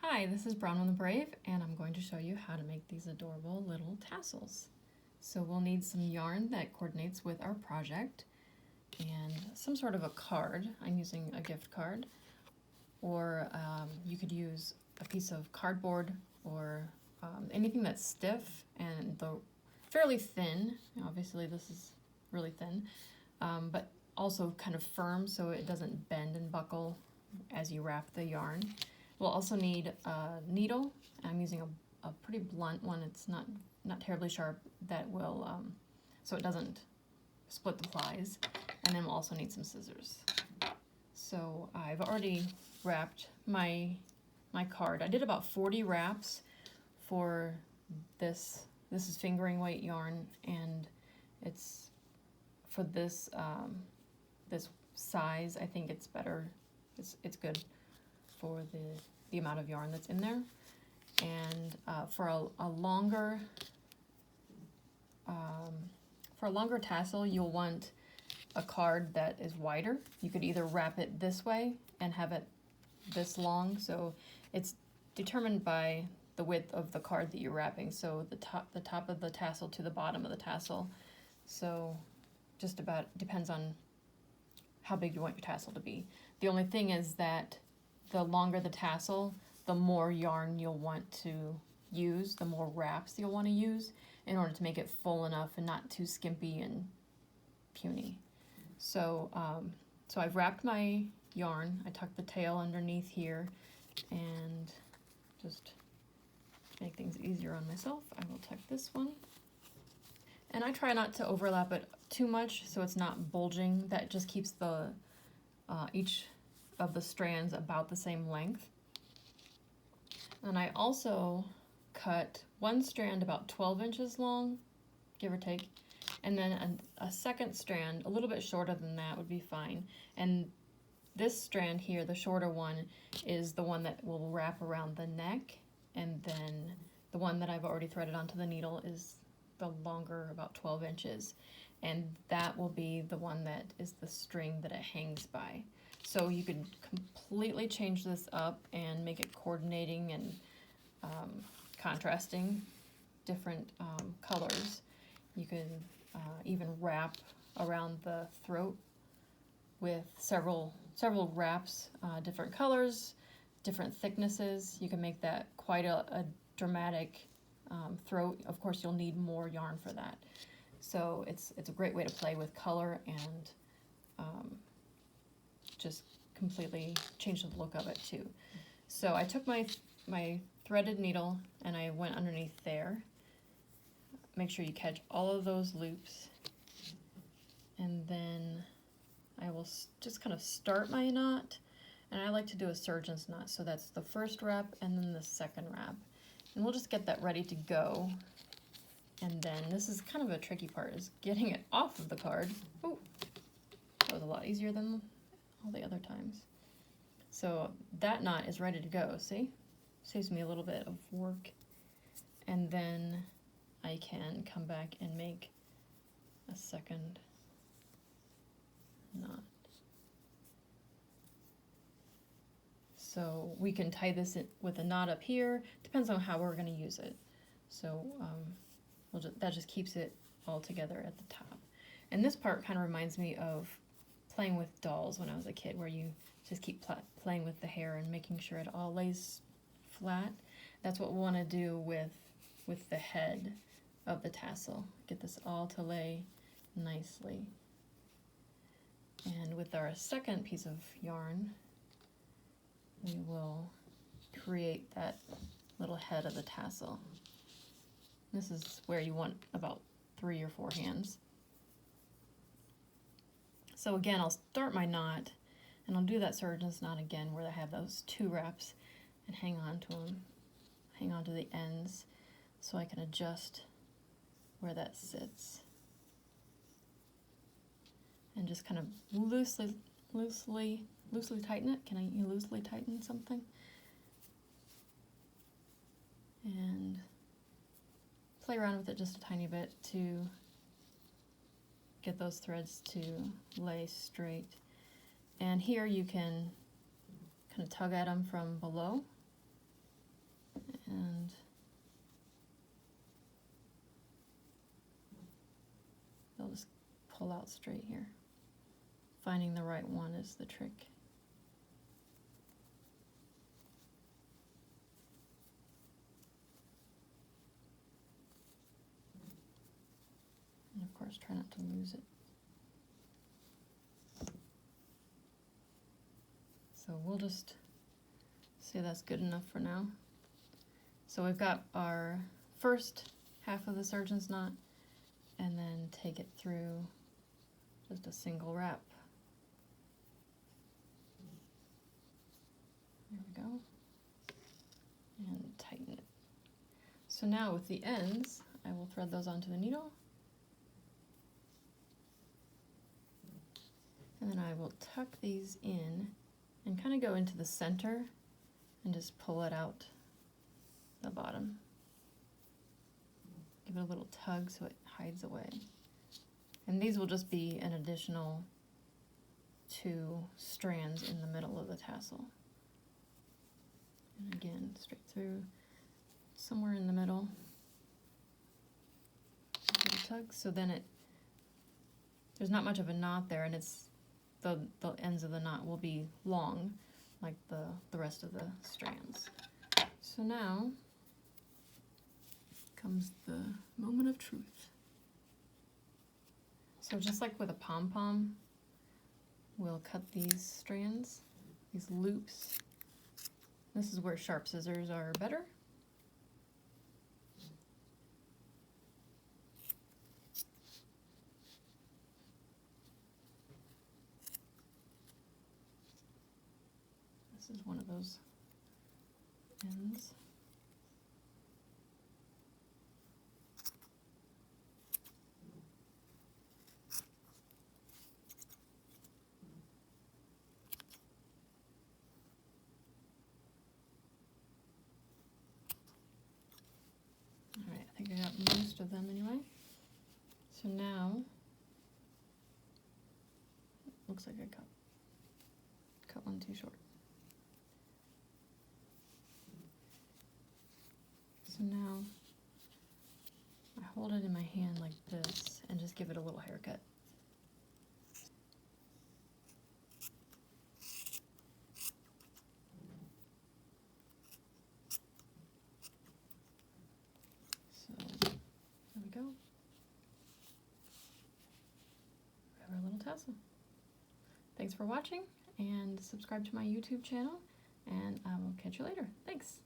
Hi, this is Brown on the Brave, and I'm going to show you how to make these adorable little tassels. So we'll need some yarn that coordinates with our project and some sort of a card. I'm using a gift card, or you could use a piece of cardboard or anything that's stiff and fairly thin. Obviously this is really thin, but also kind of firm so it doesn't bend and buckle as you wrap the yarn. We'll also need a needle. I'm using a pretty blunt one. It's not terribly sharp, that will so it doesn't split the plies. And then we'll also need some scissors. So I've already wrapped my card. I did about 40 wraps for this. This is fingering weight yarn, and it's for this this size. I think it's better. It's good for the amount of yarn that's in there. And for a longer tassel, you'll want a card that is wider. You could either wrap it this way and have it this long, so it's determined by the width of the card that you're wrapping. So the top of the tassel to the bottom of the tassel. So just about depends on how big you want your tassel to be. The only thing is that the longer the tassel, the more yarn you'll want to use, the more wraps you'll want to use in order to make it full enough and not too skimpy and puny. So, so I've wrapped my yarn. I tucked the tail underneath here, and just to make things easier on myself, I will tuck this one. And I try not to overlap it too much so it's not bulging. That just keeps the each of the strands about the same length. And I also cut one strand about 12 inches long, give or take, and then a second strand a little bit shorter than that would be fine. And this strand here, the shorter one, is the one that will wrap around the neck, and then the one that I've already threaded onto the needle is the longer, about 12 inches, and that will be the one that is the string that it hangs by. So you could completely change this up and make it coordinating and contrasting different colors. You can even wrap around the throat with several wraps, different colors, different thicknesses. You can make that quite a dramatic throat. Of course, you'll need more yarn for that. So it's a great way to play with color and just completely change the look of it too. So I took my threaded needle and I went underneath there. Make sure you catch all of those loops, and then I will just kind of start my knot, and I like to do a surgeon's knot. So that's the first wrap and then the second wrap, and we'll just get that ready to go. And then this is kind of a tricky part, is getting it off of the card. Oh, that was a lot easier than all the other times. So that knot is ready to go, see? Saves me a little bit of work. And then I can come back and make a second knot. So we can tie this in with a knot up here. Depends on how we're going to use it. So that just keeps it all together at the top. And this part kind of reminds me of playing with dolls when I was a kid, where you just keep playing with the hair and making sure it all lays flat. That's what we want to do with the head of the tassel. Get this all to lay nicely. And with our second piece of yarn, we will create that little head of the tassel. This is where you want about 3 or 4 hands. So again, I'll start my knot, and I'll do that surgeon's knot again where I have those 2 wraps, and hang on to them, hang on to the ends so I can adjust where that sits. And just kind of loosely tighten it. Can you loosely tighten something? And play around with it just a tiny bit to get those threads to lay straight. And here you can kind of tug at them from below and they'll just pull out straight here. Finding the right one is the trick. And of course, try not to lose it. So we'll just say that's good enough for now. So we've got our first half of the surgeon's knot, and then take it through just a single wrap. There we go. And tighten it. So now with the ends, I will thread those onto the needle. And then I will tuck these in and kind of go into the center and just pull it out the bottom. Give it a little tug so it hides away. And these will just be an additional 2 strands in the middle of the tassel. And again, straight through, somewhere in the middle. Give it a tug, so then there's not much of a knot there, and it's the ends of the knot will be long, like the rest of the strands. So now comes the moment of truth. So just like with a pom-pom, we'll cut these strands, these loops. This is where sharp scissors are better. This is one of those ends. All right, I think I got most of them anyway. So now, looks like I cut one too short. So now, I hold it in my hand like this and just give it a little haircut. So, there we go. We have our little tassel. Thanks for watching, and subscribe to my YouTube channel, and I will catch you later. Thanks.